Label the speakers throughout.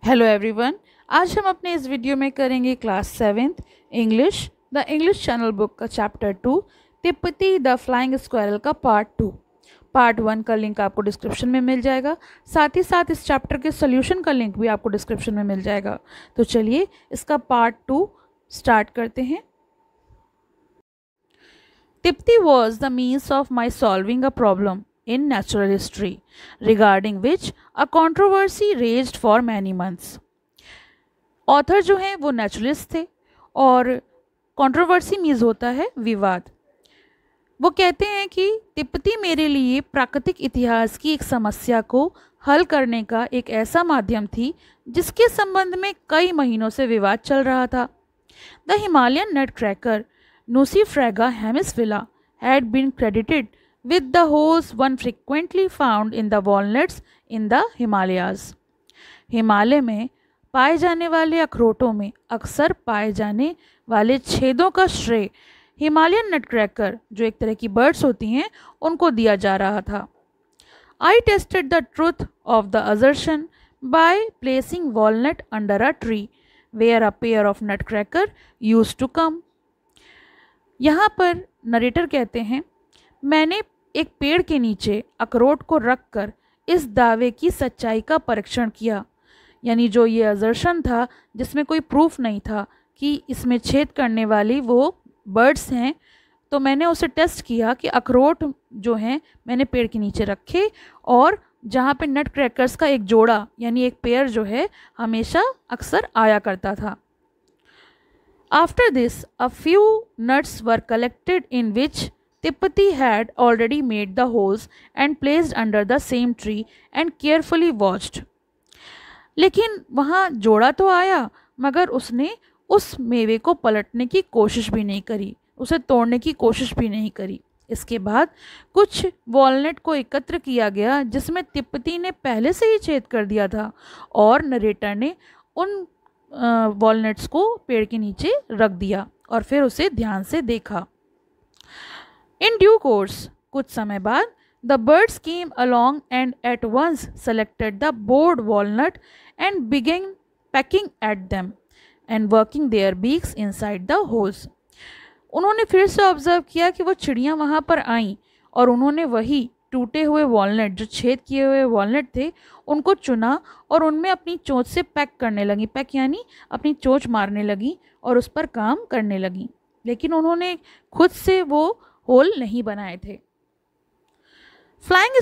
Speaker 1: Hello everyone. आज हम अपने इस वीडियो में करेंगे class 7th English the English channel book का चैप्टर 2 तिप्पती द फ्लाइंग स्क्वायरल का पार्ट 2। पार्ट 1 का लिंक आपको डिस्क्रिप्शन में मिल जाएगा, साथ ही साथ इस चैप्टर के सॉल्यूशन का लिंक भी आपको डिस्क्रिप्शन में मिल जाएगा। तो चलिए इसका पार्ट 2 स्टार्ट करते हैं। Tiptee was the means of my solving a problem in natural history, regarding which a controversy raged for many months. Author जो हैं वो नेचुरलिस्ट थे और कंट्रोवर्सी मीन्स होता है विवाद। वो कहते हैं कि तिप्पती मेरे लिए प्राकृतिक इतिहास की एक समस्या को हल करने का एक ऐसा माध्यम थी जिसके संबंध में कई महीनों से विवाद चल रहा था। The Himalayan nutcracker Nucifraga hemispila had been credited with the holes one frequently found in the walnuts in the Himalayas. Himalaya में पाए जाने वाले अखरोटों में अक्सर पाए जाने वाले छेदों का श्रेय हिमालयन नटक्रैकर, जो एक तरह की बर्ड्स होती हैं, उनको दिया जा रहा था। I tested the truth of the assertion by placing walnut under a tree where a pair of nutcracker used to come. यहाँ पर नरेटर कहते हैं, मैंने एक पेड़ के नीचे अखरोट को रखकर इस दावे की सच्चाई का परीक्षण किया। यानी जो ये असर्शन था जिसमें कोई प्रूफ नहीं था कि इसमें छेद करने वाली वो बर्ड्स हैं, तो मैंने उसे टेस्ट किया कि अखरोट जो हैं मैंने पेड़ के नीचे रखे और जहाँ पे नट क्रैकर्स का एक जोड़ा यानी एक पेयर जो है हमेशा अक्सर आया करता था। After this a few nuts were collected in which Tippati had already made the holes and placed under the same tree and carefully watched. लेकिन वहाँ जोड़ा तो आया मगर उसने उस मेवे को पलटने की कोशिश भी नहीं करी, उसे तोड़ने की कोशिश भी नहीं करी। इसके बाद कुछ वॉलनट को एकत्र किया गया जिसमें तिप्पती ने पहले से ही छेद कर दिया था और नरेटर ने उन वॉलनट्स को पेड़ के नीचे रख दिया और फिर उसे ध्यान से देखा। In due course, कुछ समय बाद the birds came along and at once selected the bored walnut and began pecking at them and working their beaks inside the holes. उन्होंने फिर से ऑब्जर्व किया कि वो चिड़ियाँ वहाँ पर आईं और उन्होंने वही टूटे हुए वॉलनट, जो छेद किए हुए वॉलनट थे, उनको चुना और उनमें अपनी चोंच से पैक करने लगी। पैक यानी अपनी चोंच मारने लगी और उस पर काम करने लगी, लेकिन उन्होंने खुद से वो होल नहीं बनाए थे। Flying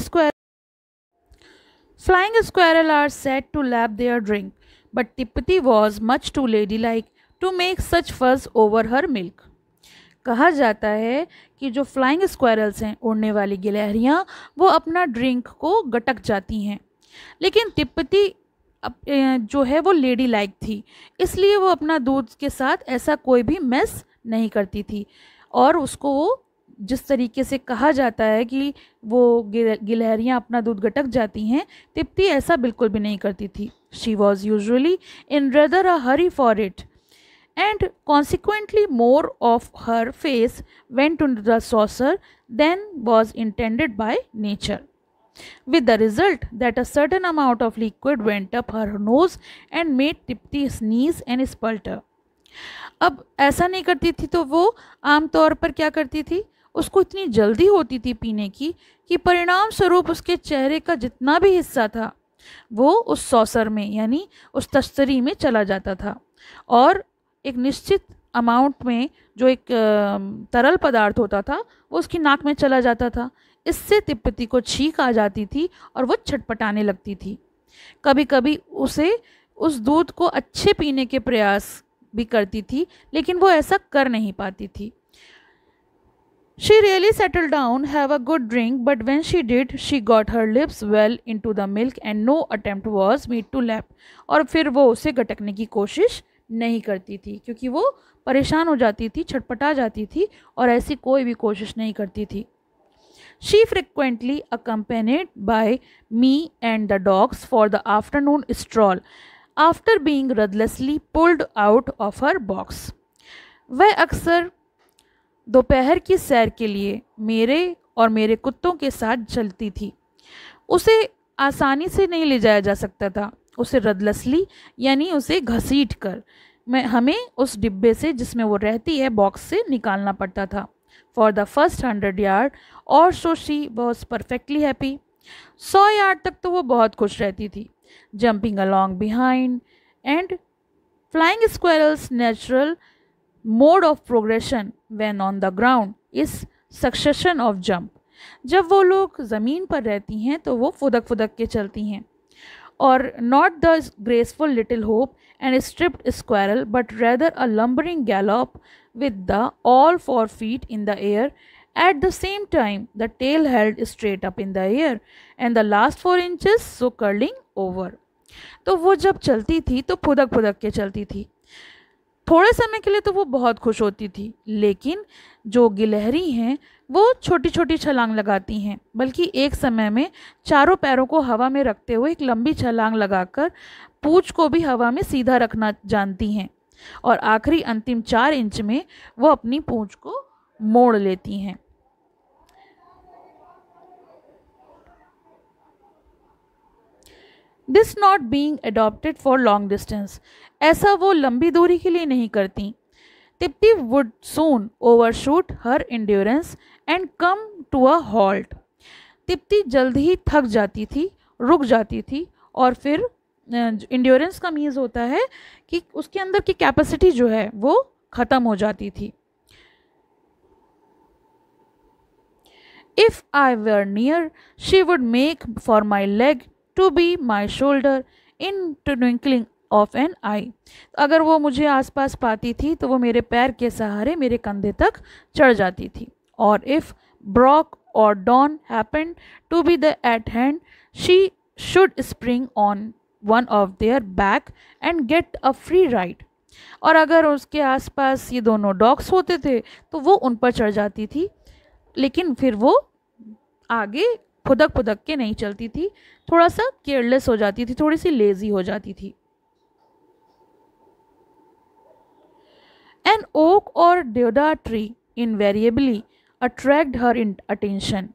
Speaker 1: squirrel are said to lap their drink, but Tippati was much too ladylike to make such fuss over her milk. कहा जाता है कि जो फ्लाइंग स्क्वायरल्स हैं, उड़ने वाली गिलहरियाँ, वो अपना ड्रिंक को गटक जाती हैं, लेकिन तिप्पती जो है वो लेडी लाइक थी, इसलिए वो अपना दूध के साथ ऐसा कोई भी मेस नहीं करती थी। और उसको वो जिस तरीके से कहा जाता है कि वो गिलहरियाँ अपना दूध गटक जाती हैं, तिप्पती ऐसा बिल्कुल भी नहीं करती थी। She was usually in rather a hurry for it and consequently more of her face went to the saucer than was intended by nature, with the result that a certain amount of liquid went up her nose and made Tippati sneeze and splutter. अब ऐसा नहीं करती थी तो वो आम तौर पर क्या करती थी, उसको इतनी जल्दी होती थी पीने की कि परिणाम स्वरूप उसके चेहरे का जितना भी हिस्सा था वो उस सॉसर में यानी उस तस्तरी में चला जाता था और एक निश्चित अमाउंट में जो एक तरल पदार्थ होता था वो उसकी नाक में चला जाता था। इससे तिप्पती को छींक आ जाती थी और वो छटपटाने लगती थी। कभी कभी उसे उस दूध को अच्छे पीने के प्रयास भी करती थी, लेकिन वो ऐसा कर नहीं पाती थी। She really settled down, have a good drink, but when she did, she got her lips well into the milk and no attempt was made to lap. और फिर वो उसे गटकने की कोशिश नहीं करती थी क्योंकि वो परेशान हो जाती थी, छटपटा जाती थी और ऐसी कोई भी कोशिश नहीं करती थी। She frequently accompanied by me and the dogs for the afternoon stroll after being ruthlessly pulled out of her box. वह अक्सर दोपहर की सैर के लिए मेरे और मेरे कुत्तों के साथ चलती थी। उसे आसानी से नहीं ले जाया जा सकता था उसे रदलसली यानी उसे घसीट कर हमें उस डिब्बे से जिसमें वो रहती है बॉक्स से निकालना पड़ता था। फॉर द फर्स्ट 100 यार्ड और so she was perfectly happy. 100 yard तक तो वो बहुत खुश रहती थी। Jumping along behind and flying squirrels natural mode of progression when on the ground is succession of jump. जब वो लोग ज़मीन पर रहती हैं तो वो फुदक फुदक के चलती हैं, और not the graceful little hope and stripped squirrel but rather a lumbering gallop with the all 4 feet in the air at the same time the tail held straight up in the air and the last 4 inches so curling over। तो वो जब चलती थी तो फुदक फुदक के चलती थी। थोड़े समय के लिए तो वो बहुत खुश होती थी, लेकिन जो गिलहरी हैं वो छोटी छोटी छलांग लगाती हैं, बल्कि एक समय में चारों पैरों को हवा में रखते हुए एक लंबी छलांग लगाकर पूंछ को भी हवा में सीधा रखना जानती हैं, और आखिरी अंतिम 4 इंच में वो अपनी पूंछ को मोड़ लेती हैं। This not being adopted for long distance, ऐसा वो लंबी दूरी के लिए नहीं करती। Tiptee would soon overshoot her endurance and come to a halt. Tiptee जल्द ही थक जाती थी, रुक जाती थी, और फिर इंड्योरेंस का मीन्स होता है कि उसके अंदर की कैपेसिटी जो है वो ख़त्म हो जाती थी। If I were near she would make for my leg to be my shoulder in twinkling of an eye. अगर वो मुझे आसपास पाती थी तो वो मेरे पैर के सहारे मेरे कंधे तक चढ़ जाती थी। और if Brock or Don happened to be the at hand she should spring on one of their back and get a free ride. और अगर उसके आसपास ये दोनों डॉग्स होते थे तो वो उन पर चढ़ जाती थी, लेकिन फिर वो आगे फुदक फुदक के नहीं चलती थी, थोड़ा सा केयरलेस हो जाती थी, थोड़ी सी लेजी हो जाती थी। एन ओक और देवदार ट्री इनवेरिएबली अट्रैक्ट हर अटेंशन।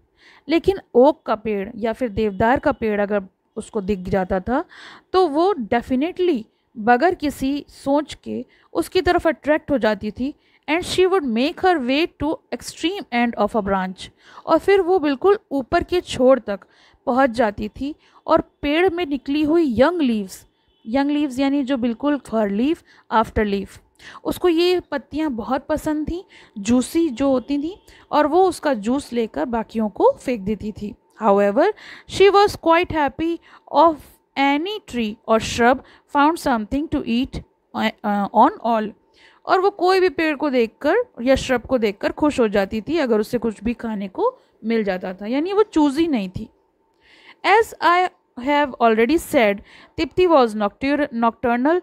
Speaker 1: लेकिन ओक का पेड़ या फिर देवदार का पेड़ अगर उसको दिख जाता था तो वो डेफिनेटली बगैर किसी सोच के उसकी तरफ अट्रैक्ट हो जाती थी। And she would make her way to extreme end of a branch, और फिर वो बिल्कुल ऊपर के छोर तक पहुंच जाती थी और पेड़ में निकली हुई यंग लीव्स यानी जो बिल्कुल फर लीफ आफ्टर लीफ, उसको ये पत्तियां बहुत पसंद थी, जूसी जो होती थी, और वो उसका जूस लेकर बाकियों को फेंक देती थी। However, she was quite happy of any tree or shrub found something to eat on all। और वो कोई भी पेड़ को देखकर या श्रब को देखकर खुश हो जाती थी अगर उसे कुछ भी खाने को मिल जाता था, यानी वो चूजी नहीं थी। As I have already said, Tipti was nocturnal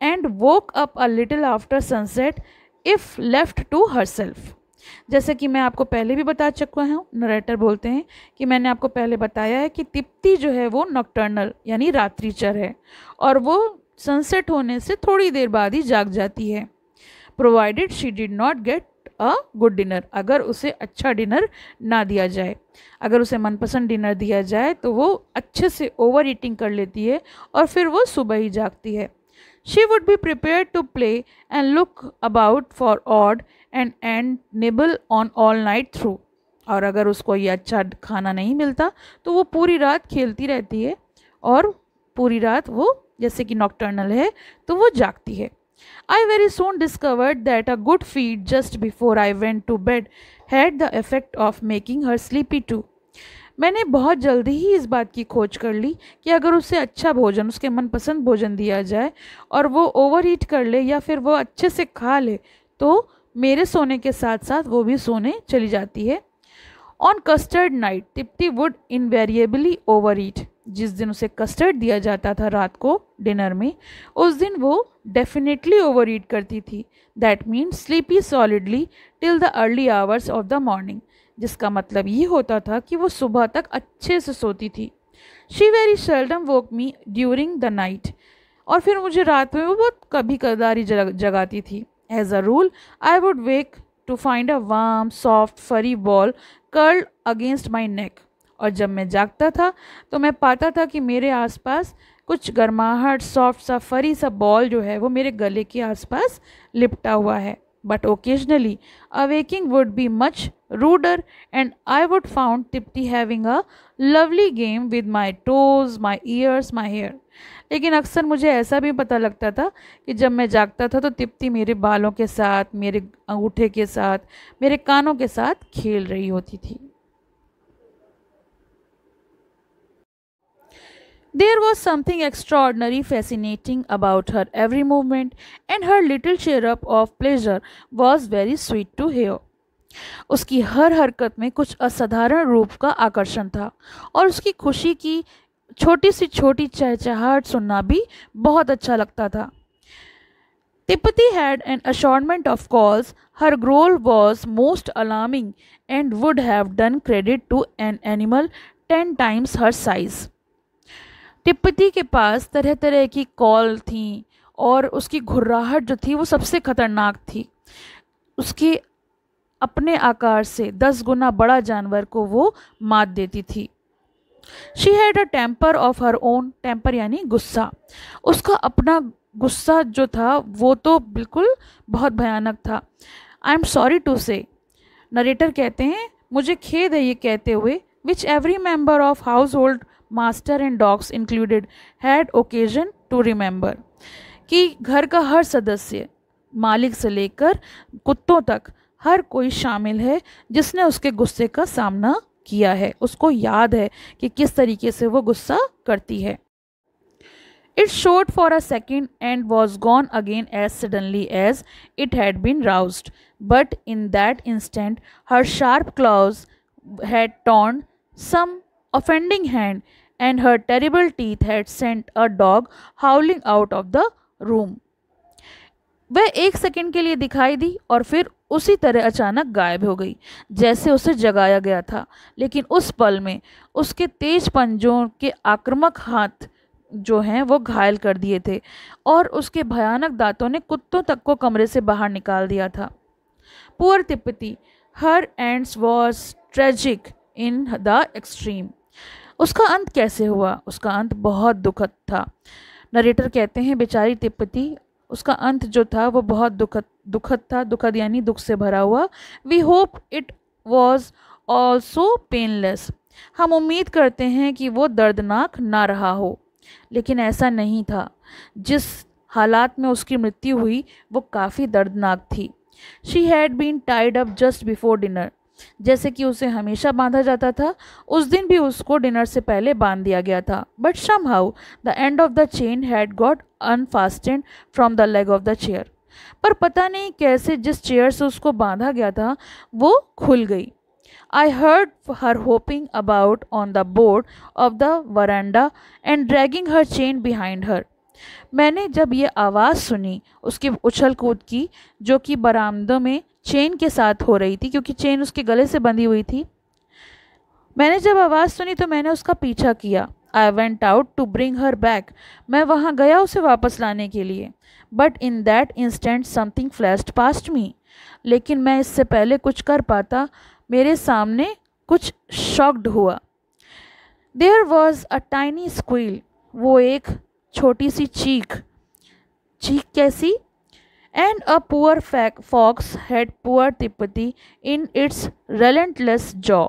Speaker 1: and woke up a little after sunset if left to herself। जैसे कि मैं आपको पहले भी बता चुका हूँ, नरेटर बोलते हैं कि मैंने आपको पहले बताया है कि तिप्ती जो है वो नॉक्टर्नल यानी रात्रिचर है, और वो सनसेट होने से थोड़ी देर बाद ही जाग जाती है, provided she did not get a good dinner. अगर उसे अच्छा डिनर ना दिया जाए, अगर उसे मनपसंद डिनर दिया जाए तो वो अच्छे से ओवर ईटिंग कर लेती है और फिर वो सुबह ही जागती है। She would be prepared to play and look about for odd and nibble on all night through। और अगर उसको ये अच्छा खाना नहीं मिलता तो वो पूरी रात खेलती रहती है, और पूरी रात वो जैसे कि नॉक्टर्नल है तो वो जागती है। I very soon discovered that a good feed just before I went to bed had the effect of making her sleepy too। मैंने बहुत जल्दी ही इस बात की खोज कर ली कि अगर उसे अच्छा भोजन, उसके मनपसंद भोजन दिया जाए और वो ओवर ईट कर ले या फिर वो अच्छे से खा ले तो मेरे सोने के साथ साथ वो भी सोने चली जाती है। On custard night Tiptee would invariably over eat. जिस दिन उसे कस्टर्ड दिया जाता था रात को डिनर में, उस दिन वो डेफिनेटली ओवर ईट करती थी। That means sleepy solidly till the early hours of the morning, जिसका मतलब ये होता था कि वो सुबह तक अच्छे से सोती थी। She very seldom woke me during the night, और फिर मुझे रात में वो बहुत कभी कदार जगाती थी। As a rule I would wake to find a warm soft furry ball curled against my neck. और जब मैं जागता था तो मैं पाता था कि मेरे आसपास कुछ गर्माहट, सॉफ्ट सा फरी सा बॉल जो है वो मेरे गले के आसपास लिपटा हुआ है. But occasionally, awaking would be much ruder, and I would found Tipti having a lovely game with my toes, my ears, my hair. लेकिन अक्सर मुझे ऐसा भी पता लगता था कि जब मैं जागता था तो तिप्ती मेरे बालों के साथ, मेरे अंगूठे के साथ, मेरे कानों के साथ खेल रही होती थी. There was something extraordinary fascinating about her every movement, and her little chirrup of pleasure was very sweet to hear. उसकी हर हरकत में कुछ असाधारण रूप का आकर्षण था और उसकी खुशी की छोटी चहचहाहट सुनना भी बहुत अच्छा लगता था. Tipati had an assortment of calls. Her growl was most alarming and would have done credit to an animal 10 times her size. टिप्पती के पास तरह तरह की कॉल थी और उसकी घुर्राहट जो थी वो सबसे खतरनाक थी. उसके अपने आकार से 10 गुना बड़ा जानवर को वो मात देती थी. She had a temper of her own. Temper यानी गुस्सा. उसका अपना गुस्सा जो था वो तो बिल्कुल बहुत भयानक था. I am sorry to say, narrator कहते हैं, मुझे खेद है ये कहते हुए, which every member of household master and dogs included had occasion to remember, कि घर का हर सदस्य, मालिक से लेकर कुत्तों तक, हर कोई शामिल है जिसने उसके गुस्से का सामना किया है. उसको याद है कि किस तरीके से वो गुस्सा करती है. It showed for a second and was gone again as suddenly as it had been roused. But in that instant, her sharp claws had torn some offending hand, and her terrible teeth had sent a dog howling out of the room. वह एक second के लिए दिखाई दी और फिर उसी तरह अचानक गायब हो गई जैसे उसे जगाया गया था. लेकिन उस पल में उसके तेज पंजों के आक्रामक हाथ जो हैं वो घायल कर दिए थे और उसके भयानक दांतों ने कुत्तों तक को कमरे से बाहर निकाल दिया था. Poor Tiptee, her ends was tragic in the extreme. उसका अंत कैसे हुआ? उसका अंत बहुत दुखद था. नरेटर कहते हैं, बेचारी तिप्पती, उसका अंत जो था वो बहुत दुखद था. दुखद यानी दुख से भरा हुआ. We hope it was also painless. हम उम्मीद करते हैं कि वो दर्दनाक ना रहा हो. लेकिन ऐसा नहीं था. जिस हालात में उसकी मृत्यु हुई वो काफ़ी दर्दनाक थी. She had been tied up just before dinner. जैसे कि उसे हमेशा बांधा जाता था, उस दिन भी उसको डिनर से पहले बांध दिया गया था. But somehow the end of the chain had got unfastened from the leg of the chair. पर पता नहीं कैसे जिस चेयर से उसको बांधा गया था वो खुल गई. I heard her hopping about on the board of the veranda and dragging her chain behind her. मैंने जब ये आवाज़ सुनी उसकी उछल कूद की जो कि बरामदों में चेन के साथ हो रही थी, क्योंकि चेन उसके गले से बंधी हुई थी. मैंने जब आवाज़ सुनी तो मैंने उसका पीछा किया. I went out to bring her back. मैं वहाँ गया उसे वापस लाने के लिए. But in that instant something flashed past me. लेकिन मैं इससे पहले कुछ कर पाता, मेरे सामने कुछ शॉक्ड हुआ. There was a tiny squeal. वो एक छोटी सी चीख कैसी? And a poor fox had poor तिप्पती in its relentless jaw.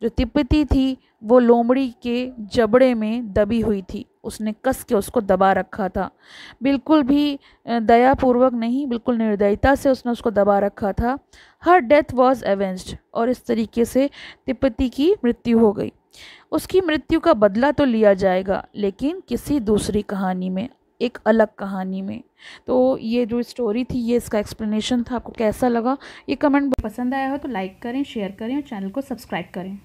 Speaker 1: जो तिप्पती थी वो लोमड़ी के जबड़े में दबी हुई थी. उसने कस के उसको दबा रखा था. बिल्कुल भी दयापूर्वक नहीं, बिल्कुल निर्दयता से उसने उसको दबा रखा था. Her death was एवेंज्ड. और इस तरीके से तिप्पती की मृत्यु हो गई. उसकी मृत्यु का बदला तो लिया जाएगा, लेकिन किसी दूसरी कहानी में, एक अलग कहानी में. तो ये जो स्टोरी थी, ये इसका एक्सप्लेनेशन था. आपको कैसा लगा? ये कमेंट पसंद आया हो तो लाइक करें, शेयर करें और चैनल को सब्सक्राइब करें.